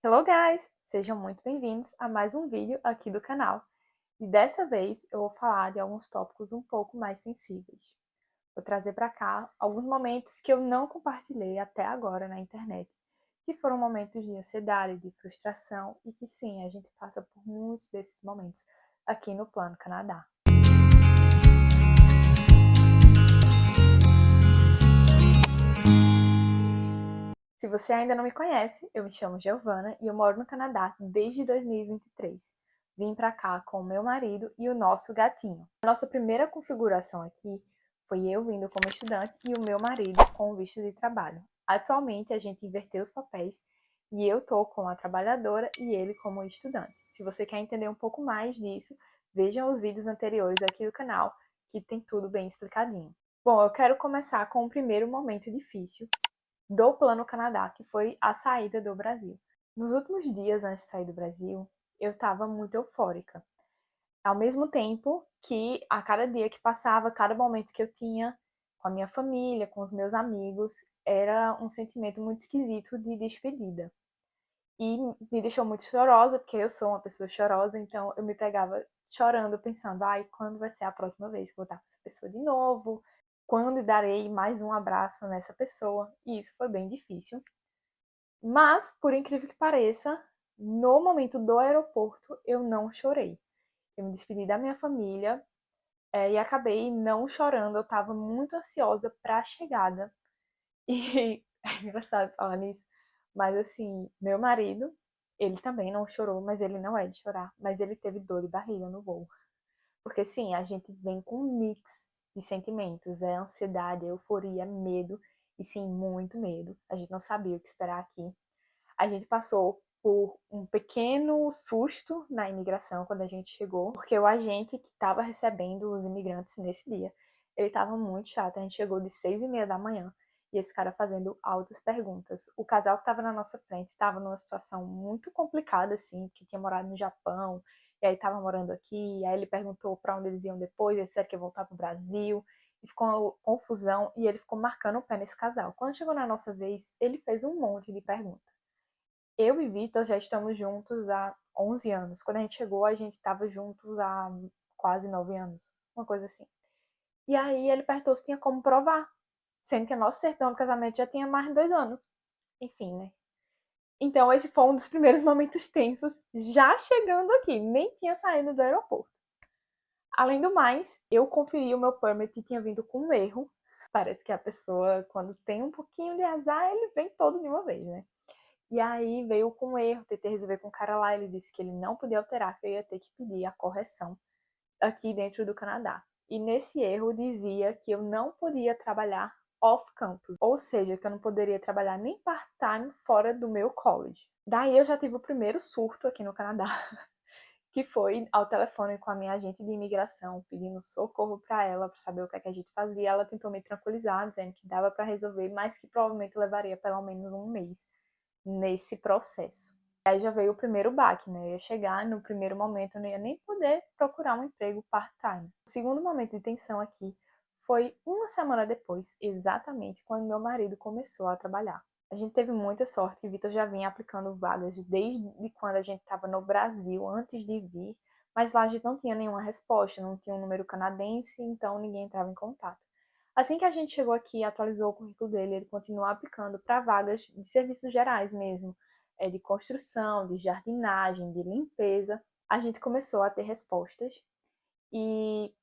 Hello guys! Sejam muito bem-vindos a mais um vídeo aqui do canal. E dessa vez eu vou falar de alguns tópicos um pouco mais sensíveis. Vou trazer para cá alguns momentos que eu não compartilhei até agora na internet, que foram momentos de ansiedade, de frustração e que sim, a gente passa por muitos desses momentos aqui no Plano Canadá. Se você ainda não me conhece, eu me chamo Giovana e eu moro no Canadá desde 2023. Vim para cá com o meu marido e o nosso gatinho. A nossa primeira configuração aqui foi eu vindo como estudante e o meu marido com o visto de trabalho. Atualmente a gente inverteu os papéis e eu tô como a trabalhadora e ele como estudante. Se você quer entender um pouco mais disso, vejam os vídeos anteriores aqui do canal, que tem tudo bem explicadinho. Bom, eu quero começar com o primeiro momento difícil do Plano Canadá, que foi a saída do Brasil. Nos últimos dias antes de sair do Brasil, eu estava muito eufórica. Ao mesmo tempo que a cada dia que passava, cada momento que eu tinha com a minha família, com os meus amigos, era um sentimento muito esquisito de despedida. E me deixou muito chorosa, porque eu sou uma pessoa chorosa, então eu me pegava chorando, pensando, ai, quando vai ser a próxima vez que eu vou estar com essa pessoa de novo? Quando darei mais um abraço nessa pessoa? E isso foi bem difícil. Mas, por incrível que pareça, no momento do aeroporto, eu não chorei. Eu me despedi da minha família e acabei não chorando. Eu estava muito ansiosa para a chegada. E é engraçado falar nisso, mas assim, meu marido, ele também não chorou, mas ele não é de chorar, mas ele teve dor de barriga no voo. Porque sim, a gente vem com um mix de sentimentos, é ansiedade, euforia, medo, e sim, muito medo. A gente não sabia o que esperar aqui. A gente passou por um pequeno susto na imigração quando a gente chegou, porque o agente que estava recebendo os imigrantes nesse dia, ele estava muito chato. A gente chegou de 6:30 da manhã e esse cara fazendo altas perguntas. O casal que estava na nossa frente estava numa situação muito complicada, assim, que tinha morado no Japão e aí estava morando aqui. E aí ele perguntou para onde eles iam depois, eles disseram que ia voltar para o Brasil. E ficou uma confusão e ele ficou marcando o pé nesse casal. Quando chegou na nossa vez, ele fez um monte de perguntas. Eu e Vitor já estamos juntos há 11 anos. Quando a gente chegou, a gente estava juntos há quase 9 anos. Uma coisa assim. E aí ele perguntou se tinha como provar. Sendo que a nossa certidão de casamento já tinha mais de 2 anos. Enfim, né? Então esse foi um dos primeiros momentos tensos, já chegando aqui. Nem tinha saído do aeroporto. Além do mais, eu conferi o meu permit e tinha vindo com um erro. Parece que a pessoa, quando tem um pouquinho de azar, ele vem todo de uma vez, né? E aí veio com um erro, tentei resolver com o cara lá, ele disse que ele não podia alterar, que eu ia ter que pedir a correção aqui dentro do Canadá. E nesse erro dizia que eu não podia trabalhar off-campus, ou seja, que eu não poderia trabalhar nem part-time fora do meu college. Daí eu já tive o primeiro surto aqui no Canadá, que foi ao telefone com a minha agente de imigração, pedindo socorro para ela, para saber o que é que a gente fazia. Ela tentou me tranquilizar, dizendo que dava para resolver, mas que provavelmente levaria pelo menos um mês nesse processo. Aí já veio o primeiro baque, né? Eu ia chegar no primeiro momento, eu não ia nem poder procurar um emprego part-time. O segundo momento de tensão aqui foi uma semana depois, exatamente quando meu marido começou a trabalhar. A gente teve muita sorte, Vitor já vinha aplicando vagas desde quando a gente estava no Brasil, antes de vir, mas lá a gente não tinha nenhuma resposta, não tinha um número canadense, então ninguém entrava em contato. Assim que a gente chegou aqui e atualizou o currículo dele, ele continuou aplicando para vagas de serviços gerais mesmo, de construção, de jardinagem, de limpeza. A gente começou a ter respostas e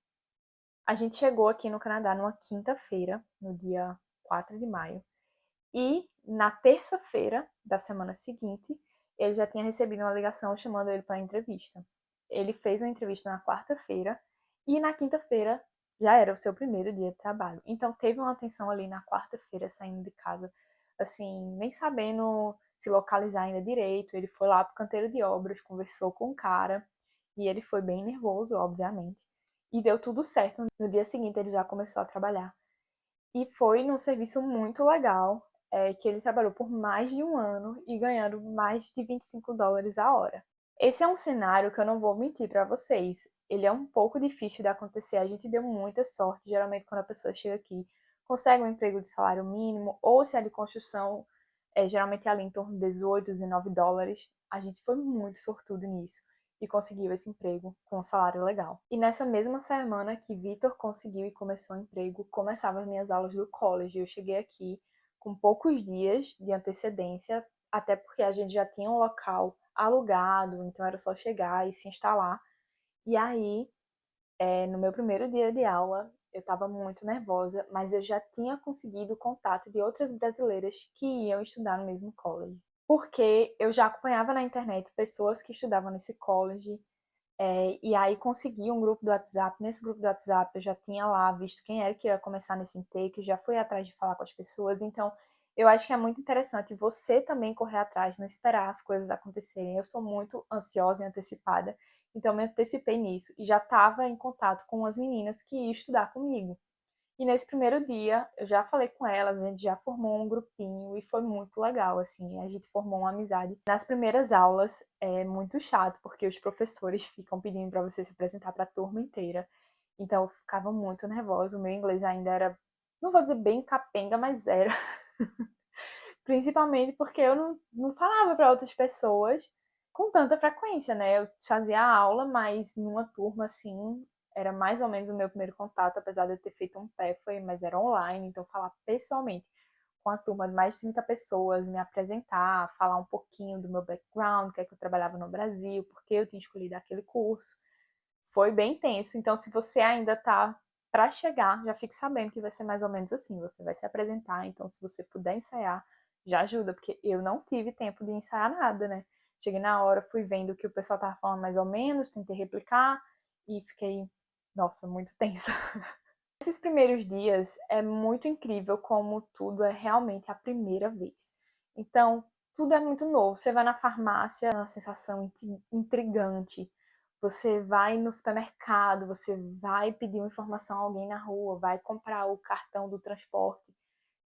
a gente chegou aqui no Canadá numa quinta-feira, no dia 4 de maio, e na terça-feira da semana seguinte, ele já tinha recebido uma ligação chamando ele para a entrevista. Ele fez uma entrevista na quarta-feira e na quinta-feira já era o seu primeiro dia de trabalho. Então teve uma tensão ali na quarta-feira saindo de casa, assim, nem sabendo se localizar ainda direito. Ele foi lá pro canteiro de obras, conversou com o cara e ele foi bem nervoso, obviamente. E deu tudo certo. No dia seguinte ele já começou a trabalhar. E foi num serviço muito legal, que ele trabalhou por mais de um ano e ganhando mais de US$ 25 a hora. Esse é um cenário que eu não vou mentir para vocês. Ele é um pouco difícil de acontecer. A gente deu muita sorte. Geralmente, quando a pessoa chega aqui, consegue um emprego de salário mínimo, ou se é de construção, geralmente ali em torno de 18, 19 dólares. A gente foi muito sortudo nisso e conseguiu esse emprego com um salário legal. E nessa mesma semana que Vitor conseguiu e começou o emprego, começavam as minhas aulas do college. Eu cheguei aqui com poucos dias de antecedência, até porque a gente já tinha um local alugado, então era só chegar e se instalar. E aí, no meu primeiro dia de aula, eu estava muito nervosa, mas eu já tinha conseguido o contato de outras brasileiras que iam estudar no mesmo college. Porque eu já acompanhava na internet pessoas que estudavam nesse college, e aí consegui um grupo do WhatsApp. Nesse grupo do WhatsApp eu já tinha lá visto quem era que ia começar nesse intake, já fui atrás de falar com as pessoas. Então, eu acho que é muito interessante você também correr atrás, não esperar as coisas acontecerem. Eu sou muito ansiosa e antecipada, então me antecipei nisso e já estava em contato com as meninas que iam estudar comigo. E nesse primeiro dia, eu já falei com elas, a gente já formou um grupinho e foi muito legal, assim, a gente formou uma amizade. Nas primeiras aulas é muito chato, porque os professores ficam pedindo para você se apresentar para a turma inteira. Então eu ficava muito nervosa, o meu inglês ainda era, não vou dizer bem capenga, mas era. Principalmente porque eu não falava para outras pessoas com tanta frequência, né? Eu fazia a aula, mas numa turma assim, era mais ou menos o meu primeiro contato, apesar de eu ter feito um PEFA, mas era online, então falar pessoalmente com a turma de mais de 30 pessoas, me apresentar, falar um pouquinho do meu background, que é que eu trabalhava no Brasil, porque eu tinha escolhido aquele curso, foi bem tenso. Então, se você ainda tá para chegar, já fique sabendo que vai ser mais ou menos assim, você vai se apresentar, então se você puder ensaiar, já ajuda, porque eu não tive tempo de ensaiar nada, né? Cheguei na hora, fui vendo o que o pessoal tava falando mais ou menos, tentei replicar e fiquei, nossa, muito tensa. Esses primeiros dias é muito incrível como tudo é realmente a primeira vez. Então, tudo é muito novo. Você vai na farmácia, é uma sensação intrigante. Você vai no supermercado, você vai pedir uma informação a alguém na rua, vai comprar o cartão do transporte.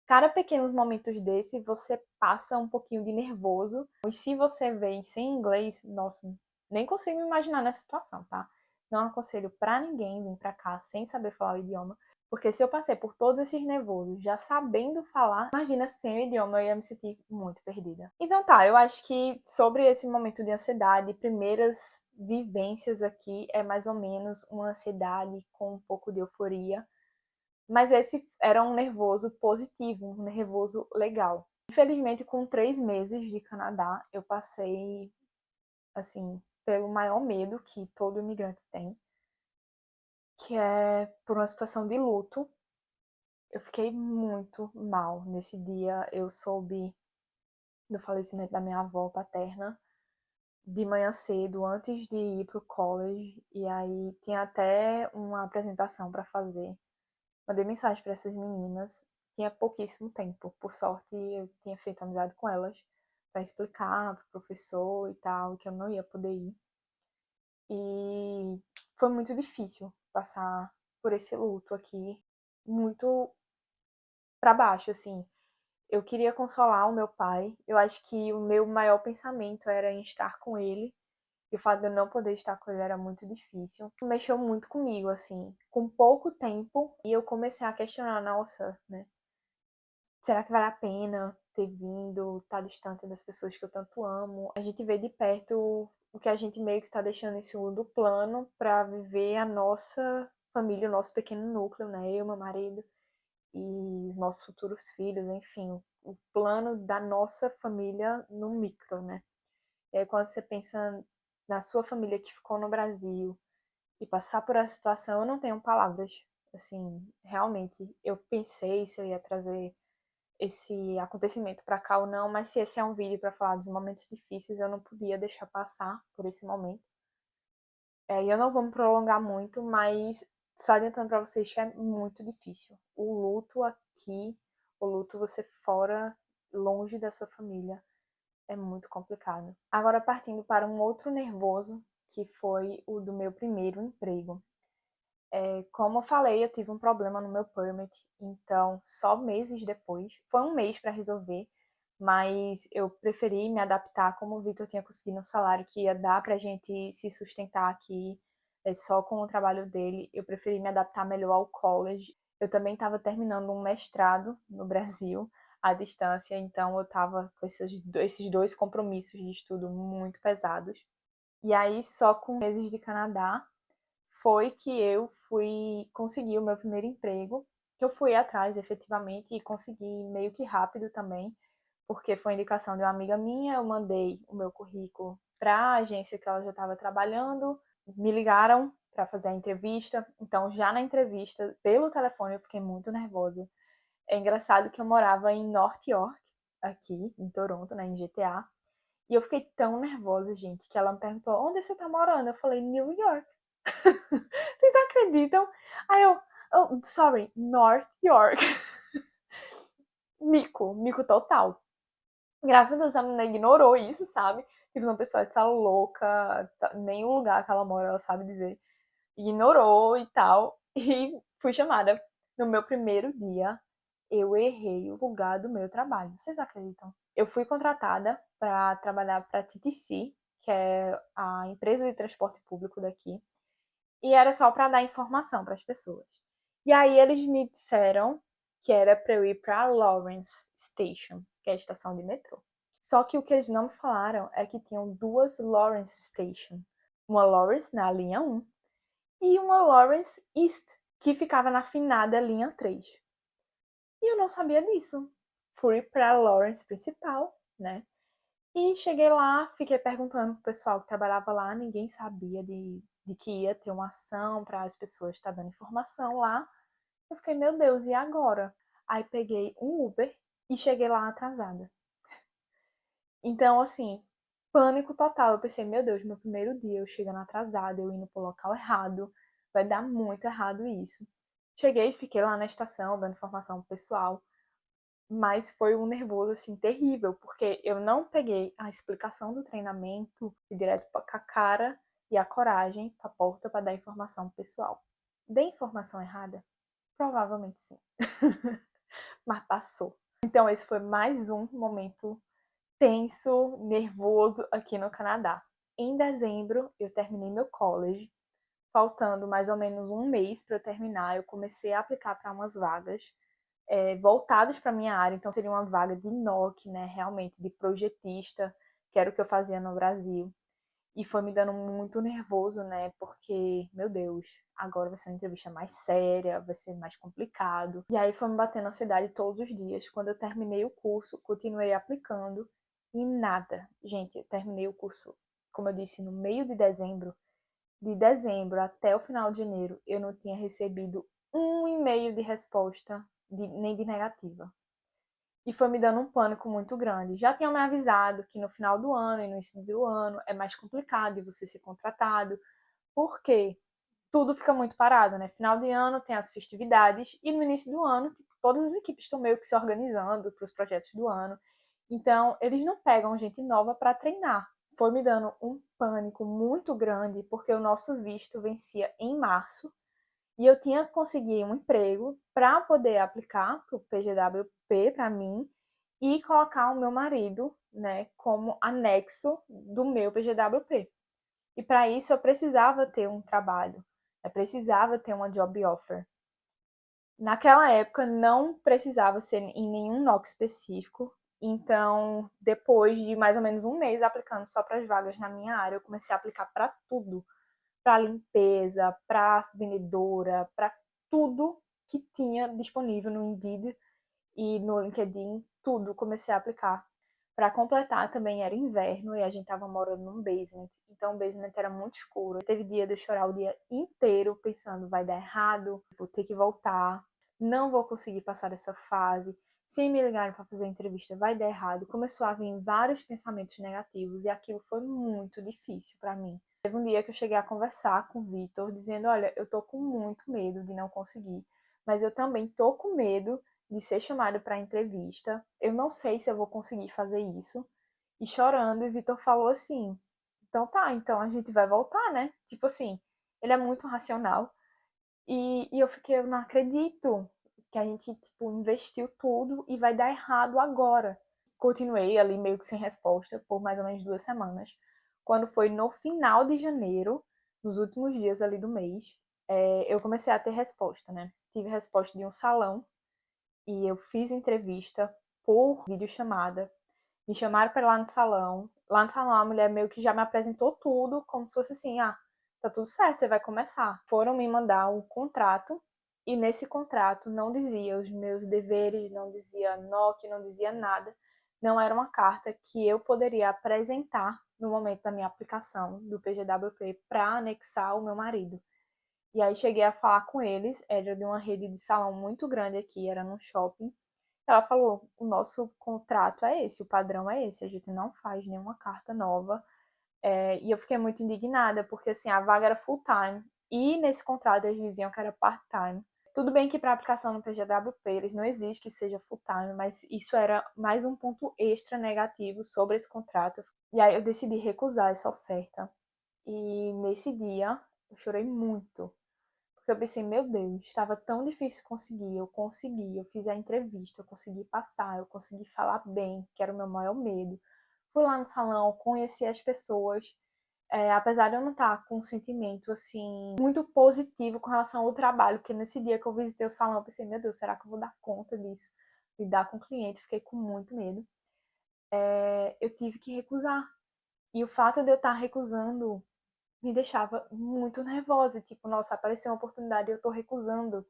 Cada pequenos momentos desse, você passa um pouquinho de nervoso. E se você vem sem inglês, nossa, nem consigo me imaginar nessa situação, tá? Não aconselho pra ninguém vir pra cá sem saber falar o idioma. Porque se eu passei por todos esses nervosos já sabendo falar, imagina sem o idioma, eu ia me sentir muito perdida. Então tá, eu acho que sobre esse momento de ansiedade, primeiras vivências aqui é mais ou menos uma ansiedade com um pouco de euforia. Mas esse era um nervoso positivo, um nervoso legal. Infelizmente, com 3 meses de Canadá, eu passei, assim, pelo maior medo que todo imigrante tem, que é por uma situação de luto. Eu fiquei muito mal nesse dia. Eu soube do falecimento da minha avó paterna de manhã cedo, antes de ir pro college, e aí tinha até uma apresentação para fazer. Mandei mensagem para essas meninas, tinha pouquíssimo tempo. Por sorte, eu tinha feito amizade com elas para explicar pro professor e tal, que eu não ia poder ir. E foi muito difícil passar por esse luto aqui, muito para baixo, assim. Eu queria consolar o meu pai. Eu acho que o meu maior pensamento era em estar com ele. E o fato de eu não poder estar com ele era muito difícil. Mexeu muito comigo, assim. Com pouco tempo, e eu comecei a questionar, nossa, né? Será que vale a pena ter vindo, estar distante das pessoas que eu tanto amo? A gente vê de perto o que a gente meio que tá deixando em segundo plano para viver a nossa família, o nosso pequeno núcleo, né? Eu, meu marido e os nossos futuros filhos, enfim, o plano da nossa família no micro, né? E aí quando você pensa na sua família que ficou no Brasil e passar por essa situação, eu não tenho palavras. Assim, realmente, eu pensei se eu ia trazer esse acontecimento para cá ou não, mas se esse é um vídeo para falar dos momentos difíceis, eu não podia deixar passar por esse momento. E eu não vou me prolongar muito, mas só adiantando para vocês que é muito difícil. O luto aqui, o luto você fora, longe da sua família, é muito complicado. Agora partindo para um outro nervoso, que foi o do meu primeiro emprego. Como eu falei, eu tive um problema no meu permit, então só meses depois, foi um mês para resolver, mas eu preferi me adaptar, como o Victor tinha conseguido um salário que ia dar pra gente se sustentar aqui, só com o trabalho dele, eu preferi me adaptar melhor ao college. Eu também estava terminando um mestrado no Brasil, à distância, então eu tava com esses dois compromissos de estudo muito pesados. E aí, só com meses de Canadá, foi que eu fui conseguir o meu primeiro emprego, que eu fui atrás efetivamente e consegui meio que rápido também, porque foi indicação de uma amiga minha, eu mandei o meu currículo para a agência que ela já estava trabalhando, me ligaram para fazer a entrevista, então já na entrevista, pelo telefone, eu fiquei muito nervosa. É engraçado que eu morava em North York, aqui em Toronto, né, em GTA, e eu fiquei tão nervosa, gente, que ela me perguntou, onde você tá morando? Eu falei, New York. Vocês acreditam? Aí eu, oh, sorry, North York. Mico total. Graças a Deus a menina ignorou isso, sabe? Tipo, uma pessoa, essa louca, nem o lugar que ela mora, ela sabe dizer. Ignorou e tal. E fui chamada. No meu primeiro dia, eu errei o lugar do meu trabalho. Vocês acreditam? Eu fui contratada para trabalhar para a TTC, que é a empresa de transporte público daqui. E era só para dar informação para as pessoas. E aí eles me disseram que era para eu ir para Lawrence Station, que é a estação de metrô. Só que o que eles não me falaram é que tinham duas Lawrence Station. Uma Lawrence na linha 1 e uma Lawrence East, que ficava na finada linha 3. E eu não sabia disso. Fui para Lawrence principal, né? E cheguei lá, fiquei perguntando pro pessoal que trabalhava lá, ninguém sabia de que ia ter uma ação para as pessoas estar dando informação lá. Eu fiquei, meu Deus, e agora? Aí peguei um Uber e cheguei lá atrasada. Então, assim, pânico total. Eu pensei, meu Deus, meu primeiro dia eu chegando atrasada, eu indo pro local errado, vai dar muito errado isso. Cheguei, fiquei lá na estação dando informação pro pessoal. Mas foi um nervoso, assim, terrível, porque eu não peguei a explicação do treinamento direto com a cara e a coragem pra porta para dar informação pro pessoal. Dei informação errada? Provavelmente sim. Mas passou. Então esse foi mais um momento tenso, nervoso aqui no Canadá. Em dezembro eu terminei meu college, faltando mais ou menos um mês para eu terminar, eu comecei a aplicar para umas vagas voltados para minha área, então seria uma vaga de NOC, né, realmente, de projetista, que era o que eu fazia no Brasil. E foi me dando muito nervoso, né, porque, meu Deus, agora vai ser uma entrevista mais séria, vai ser mais complicado. E aí foi me batendo ansiedade todos os dias. Quando eu terminei o curso, continuei aplicando e nada. Gente, eu terminei o curso, como eu disse, no meio de dezembro. De dezembro até o final de janeiro, eu não tinha recebido um e-mail de resposta nem de negativa. E foi me dando um pânico muito grande. Já tinham me avisado que no final do ano e no início do ano é mais complicado de você ser contratado, porque tudo fica muito parado, né? Final de ano tem as festividades e no início do ano, tipo, todas as equipes estão meio que se organizando para os projetos do ano. Então, eles não pegam gente nova para treinar. Foi me dando um pânico muito grande, porque o nosso visto vencia em março e eu tinha que conseguir um emprego para poder aplicar para o PGWP para mim e colocar o meu marido, né, como anexo do meu PGWP. E para isso eu precisava ter um trabalho, eu precisava ter uma job offer. Naquela época não precisava ser em nenhum NOC específico, então depois de mais ou menos um mês aplicando só para as vagas na minha área, eu comecei a aplicar para tudo, para limpeza, para vendedora, para tudo que tinha disponível no Indeed e no LinkedIn, tudo comecei a aplicar. Para completar, também era inverno e a gente tava morando num basement, então o basement era muito escuro. Teve dia de eu chorar o dia inteiro pensando, vai dar errado, vou ter que voltar, não vou conseguir passar essa fase. Se me ligarem para fazer a entrevista, vai dar errado. Começou a vir vários pensamentos negativos e aquilo foi muito difícil para mim. Teve um dia que eu cheguei a conversar com o Vitor, dizendo, olha, eu tô com muito medo de não conseguir, mas eu também tô com medo de ser chamada para entrevista. Eu não sei se eu vou conseguir fazer isso. E chorando, e Vitor falou assim: então tá, então a gente vai voltar, né? Tipo assim, ele é muito racional. E eu fiquei, eu não acredito que a gente, tipo, investiu tudo e vai dar errado agora. Continuei ali meio que sem resposta por mais ou menos 2 semanas. Quando foi no final de janeiro, nos últimos dias ali do mês, eu comecei a ter resposta, né? Tive resposta de um salão e eu fiz entrevista por videochamada. Me chamaram para ir lá no salão. Lá no salão a mulher meio que já me apresentou tudo, como se fosse assim, tá tudo certo, você vai começar. Foram me mandar um contrato, e nesse contrato não dizia os meus deveres, não dizia NOC, não dizia nada. Não era uma carta que eu poderia apresentar no momento da minha aplicação do PGWP para anexar o meu marido. E aí cheguei a falar com eles, era de uma rede de salão muito grande aqui, era num shopping. Ela falou, o nosso contrato é esse, o padrão é esse, a gente não faz nenhuma carta nova. E eu fiquei muito indignada, porque assim, a vaga era full time, e nesse contrato eles diziam que era part time. Tudo bem que para aplicação no PGWP eles não exige que seja full time, mas isso era mais um ponto extra negativo sobre esse contrato. E aí eu decidi recusar essa oferta. E nesse dia eu chorei muito, porque eu pensei, meu Deus, estava tão difícil conseguir, eu consegui, eu fiz a entrevista, eu consegui passar, eu consegui falar bem, que era o meu maior medo. Fui lá no salão, conheci as pessoas, apesar de eu não estar com um sentimento, assim, muito positivo com relação ao trabalho, porque nesse dia que eu visitei o salão, eu pensei, meu Deus, será que eu vou dar conta disso? Lidar com o cliente, fiquei com muito medo. Eu tive que recusar. E o fato de eu estar recusando me deixava muito nervosa, tipo, nossa, apareceu uma oportunidade e eu tô recusando.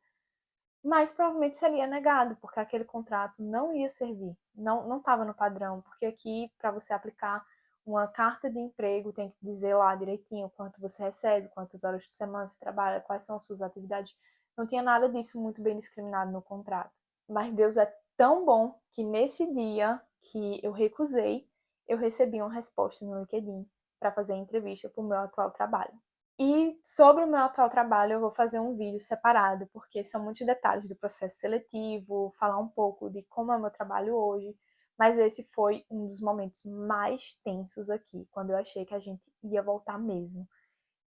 Mas provavelmente seria negado, porque aquele contrato não ia servir, não estava no padrão, porque aqui, para você aplicar uma carta de emprego, tem que dizer lá direitinho quanto você recebe, quantas horas por semana você trabalha, quais são as suas atividades. Não tinha nada disso muito bem discriminado no contrato. Mas Deus é tão bom que nesse dia que eu recusei, eu recebi uma resposta no LinkedIn para fazer a entrevista para o meu atual trabalho. E sobre o meu atual trabalho, eu vou fazer um vídeo separado, porque são muitos detalhes do processo seletivo, falar um pouco de como é o meu trabalho hoje. Mas esse foi um dos momentos mais tensos aqui, quando eu achei que a gente ia voltar mesmo.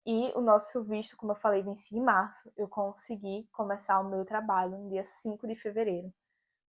E o nosso visto, como eu falei, vencia em março. Eu consegui começar o meu trabalho no dia 5 de fevereiro,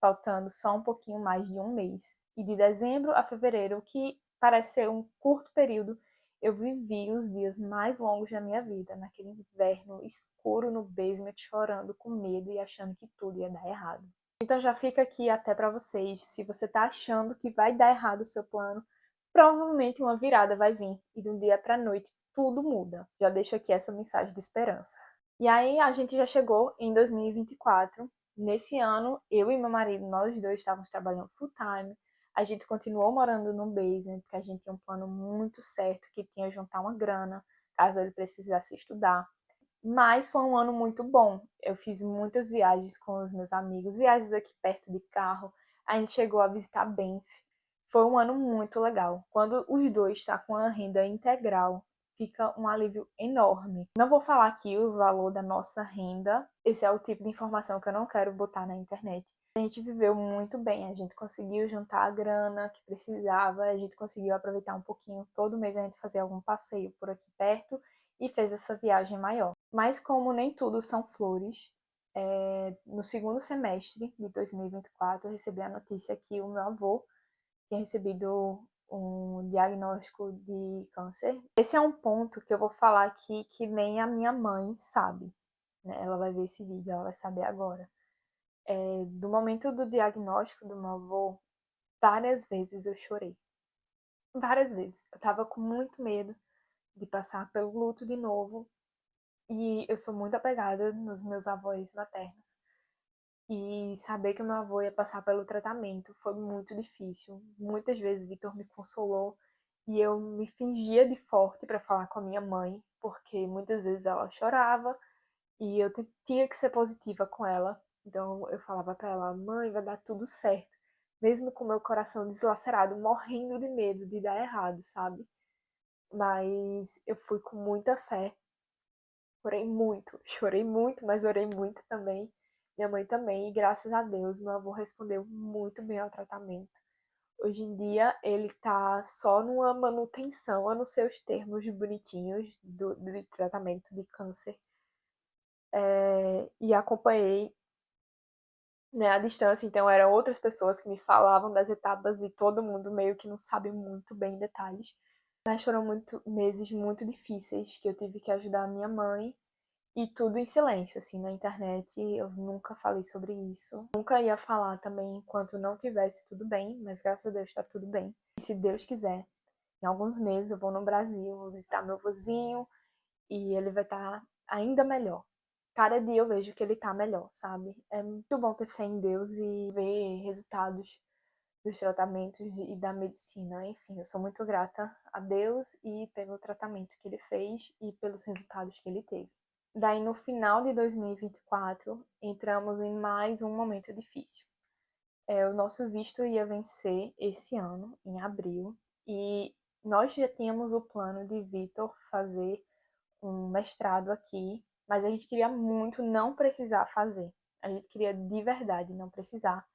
faltando só um pouquinho mais de um mês. E de dezembro a fevereiro, que parece ser um curto período, eu vivi os dias mais longos da minha vida, naquele inverno escuro no basement, chorando com medo e achando que tudo ia dar errado. Então já fica aqui até para vocês, se você tá achando que vai dar errado o seu plano, provavelmente uma virada vai vir e de um dia para noite tudo muda. Já deixo aqui essa mensagem de esperança. E aí a gente já chegou em 2024. Nesse ano, eu e meu marido, nós dois estávamos trabalhando full time. A gente continuou morando no basement, porque a gente tinha um plano muito certo, que tinha juntar uma grana, caso ele precisasse estudar. Mas foi um ano muito bom. Eu fiz muitas viagens com os meus amigos, viagens aqui perto de carro. A gente chegou a visitar Banff. Foi um ano muito legal. Quando os dois estão com a renda integral, fica um alívio enorme. Não vou falar aqui o valor da nossa renda. Esse é o tipo de informação que eu não quero botar na internet. A gente viveu muito bem, a gente conseguiu juntar a grana que precisava, a gente conseguiu aproveitar um pouquinho. Todo mês a gente fazia algum passeio por aqui perto e fez essa viagem maior. Mas como nem tudo são flores, no segundo semestre de 2024 eu recebi a notícia que o meu avô tinha recebido um diagnóstico de câncer. Esse é um ponto que eu vou falar aqui que nem a minha mãe sabe, né? Ela vai ver esse vídeo, ela vai saber agora. Do momento do diagnóstico do meu avô, várias vezes eu chorei. Várias vezes. Eu tava com muito medo de passar pelo luto de novo. E eu sou muito apegada nos meus avós maternos. E saber que o meu avô ia passar pelo tratamento foi muito difícil. Muitas vezes Vitor me consolou e eu me fingia de forte para falar com a minha mãe, porque muitas vezes ela chorava e eu tinha que ser positiva com ela. Então eu falava para ela: "Mãe, vai dar tudo certo", mesmo com meu coração deslacerado, morrendo de medo de dar errado, sabe? Mas eu fui com muita fé. Orei muito, chorei muito, mas orei muito também. Minha mãe também, e graças a Deus, meu avô respondeu muito bem ao tratamento. Hoje em dia, ele tá só numa manutenção, a não ser os termos bonitinhos do tratamento de câncer. E acompanhei, né, à distância, então eram outras pessoas que me falavam das etapas e todo mundo meio que não sabe muito bem detalhes. Mas foram meses muito difíceis que eu tive que ajudar a minha mãe E tudo em silêncio, assim, na internet. Eu nunca falei sobre isso. Nunca ia falar também enquanto não tivesse tudo bem, mas graças a Deus tá tudo bem. E se Deus quiser, em alguns meses eu vou no Brasil, vou visitar meu vozinho e ele vai estar ainda melhor. Cada dia eu vejo que ele tá melhor, sabe? É muito bom ter fé em Deus e ver resultados dos tratamentos e da medicina. Enfim, eu sou muito grata a Deus e pelo tratamento que ele fez e pelos resultados que ele teve. Daí, no final de 2024, entramos em mais um momento difícil. O nosso visto ia vencer esse ano, em abril, e nós já tínhamos o plano de Vitor fazer um mestrado aqui, mas a gente queria muito não precisar fazer. A gente queria de verdade não precisar,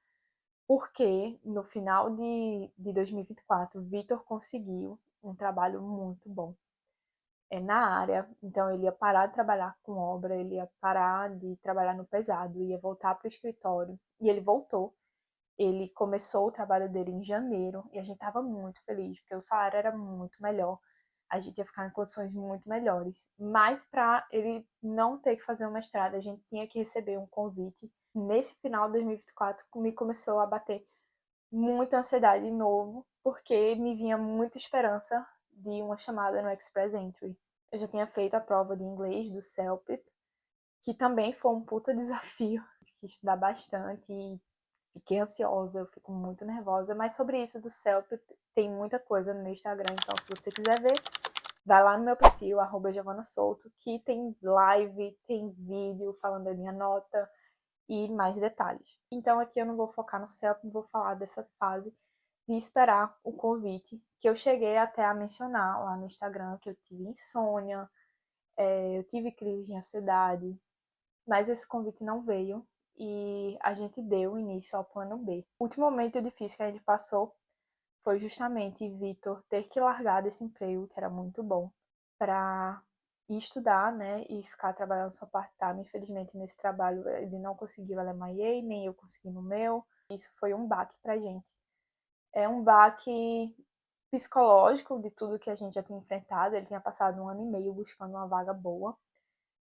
porque no final de 2024, Vitor conseguiu um trabalho muito bom na área, então ele ia parar de trabalhar com obra, ele ia parar de trabalhar no pesado, ia voltar para o escritório, e ele voltou. Ele começou o trabalho dele em janeiro, e a gente estava muito feliz, porque o salário era muito melhor, a gente ia ficar em condições muito melhores. Mas para ele não ter que fazer um mestrado, a gente tinha que receber um convite. Nesse final de 2024, me começou a bater muita ansiedade de novo, porque me vinha muita esperança de uma chamada no Express Entry. Eu já tinha feito a prova de inglês do CELPIP, que também foi um puta desafio. Tive que estudar bastante e fiquei ansiosa, eu fico muito nervosa. Mas sobre isso do CELPIP tem muita coisa no meu Instagram, então se você quiser ver, vai lá no meu perfil, @giovanasouto, que tem live, tem vídeo falando da minha nota e mais detalhes. Então aqui eu não vou focar no CELPIP, vou falar dessa fase de esperar o convite, que eu cheguei até a mencionar lá no Instagram, que eu tive insônia, eu tive crise de ansiedade, mas esse convite não veio e a gente deu início ao plano B. O último momento difícil que a gente passou foi justamente Vitor ter que largar desse emprego, que era muito bom, para ir estudar, né, e ficar trabalhando só part-time. Infelizmente, nesse trabalho ele não conseguiu a LMIA, nem eu consegui no meu. Isso foi um baque pra gente. É um baque psicológico de tudo que a gente já tinha enfrentado. Ele tinha passado 1 ano e meio buscando uma vaga boa.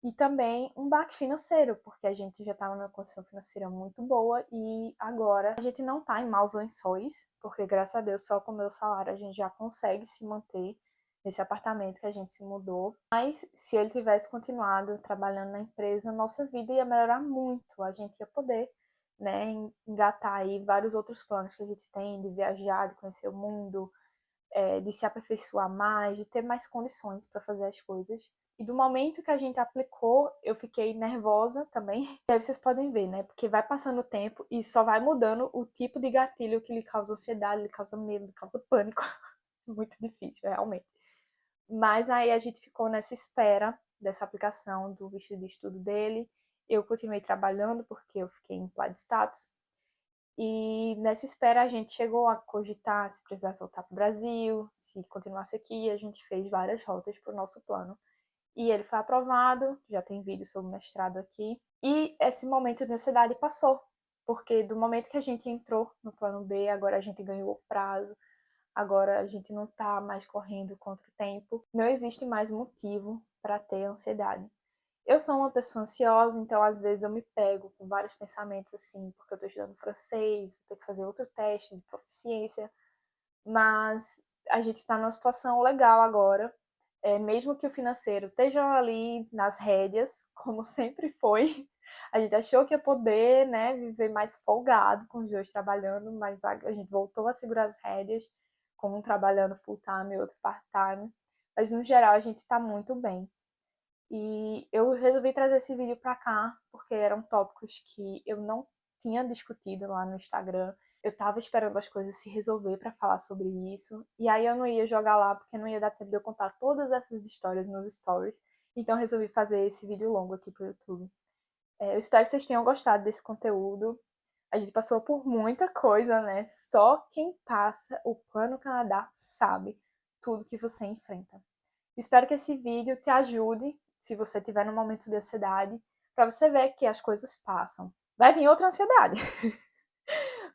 E também um baque financeiro, porque a gente já estava numa condição financeira muito boa e agora a gente não está em maus lençóis, porque graças a Deus só com o meu salário a gente já consegue se manter nesse apartamento que a gente se mudou. Mas se ele tivesse continuado trabalhando na empresa, nossa vida ia melhorar muito, a gente ia poder, né, engatar aí vários outros planos que a gente tem, de viajar, de conhecer o mundo, de se aperfeiçoar mais, de ter mais condições para fazer as coisas. E do momento que a gente aplicou, eu fiquei nervosa também. E aí vocês podem ver, né? Porque vai passando o tempo e só vai mudando o tipo de gatilho que lhe causa ansiedade, lhe causa medo, lhe causa pânico. Muito difícil, realmente. Mas aí a gente ficou nessa espera dessa aplicação do visto de estudo dele. Eu continuei trabalhando porque eu fiquei em Applied Status. E nessa espera a gente chegou a cogitar se precisasse voltar para o Brasil, se continuasse aqui, a gente fez várias rotas para o nosso plano. E ele foi aprovado, já tem vídeo sobre o mestrado aqui. E esse momento de ansiedade passou, porque do momento que a gente entrou no plano B, agora a gente ganhou o prazo, agora a gente não tá mais correndo contra o tempo, não existe mais motivo para ter ansiedade. Eu sou uma pessoa ansiosa, então às vezes eu me pego com vários pensamentos assim, porque eu tô estudando francês, vou ter que fazer outro teste de proficiência, mas a gente tá numa situação legal agora, mesmo que o financeiro esteja ali nas rédeas, como sempre foi, a gente achou que ia poder, né, viver mais folgado com os dois trabalhando, mas a gente voltou a segurar as rédeas, com um trabalhando full time e outro part time, mas no geral a gente tá muito bem. E eu resolvi trazer esse vídeo pra cá, porque eram tópicos que eu não tinha discutido lá no Instagram. Eu tava esperando as coisas se resolver pra falar sobre isso. E aí eu não ia jogar lá, porque não ia dar tempo de eu contar todas essas histórias nos stories. Então eu resolvi fazer esse vídeo longo aqui pro YouTube. Eu espero que vocês tenham gostado desse conteúdo. A gente passou por muita coisa, né? Só quem passa o Plano Canadá sabe tudo que você enfrenta. Espero que esse vídeo te ajude, se você estiver num momento de ansiedade, para você ver que as coisas passam. Vai vir outra ansiedade,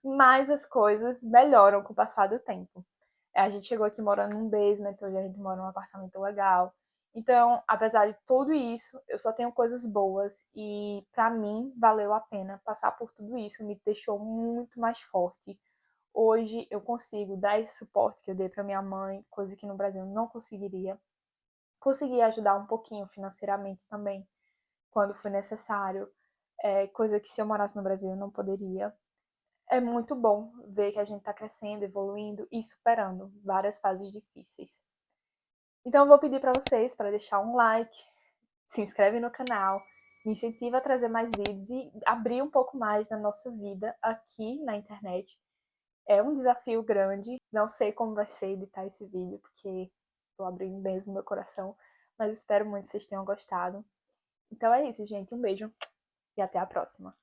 mas as coisas melhoram com o passar do tempo. A gente chegou aqui morando num basement, hoje a gente mora num apartamento legal. Então, apesar de tudo isso, eu só tenho coisas boas e pra mim valeu a pena passar por tudo isso, me deixou muito mais forte. Hoje eu consigo dar esse suporte que eu dei pra minha mãe, coisa que no Brasil eu não conseguiria. Consegui ajudar um pouquinho financeiramente também, quando foi necessário, coisa que se eu morasse no Brasil eu não poderia. É muito bom ver que a gente tá crescendo, evoluindo e superando várias fases difíceis. Então eu vou pedir para vocês para deixar um like, se inscreve no canal, me incentiva a trazer mais vídeos e abrir um pouco mais da nossa vida aqui na internet. É um desafio grande, não sei como vai ser editar esse vídeo, porque tô abrindo mesmo meu coração, mas espero muito que vocês tenham gostado. Então é isso, gente, um beijo e até a próxima.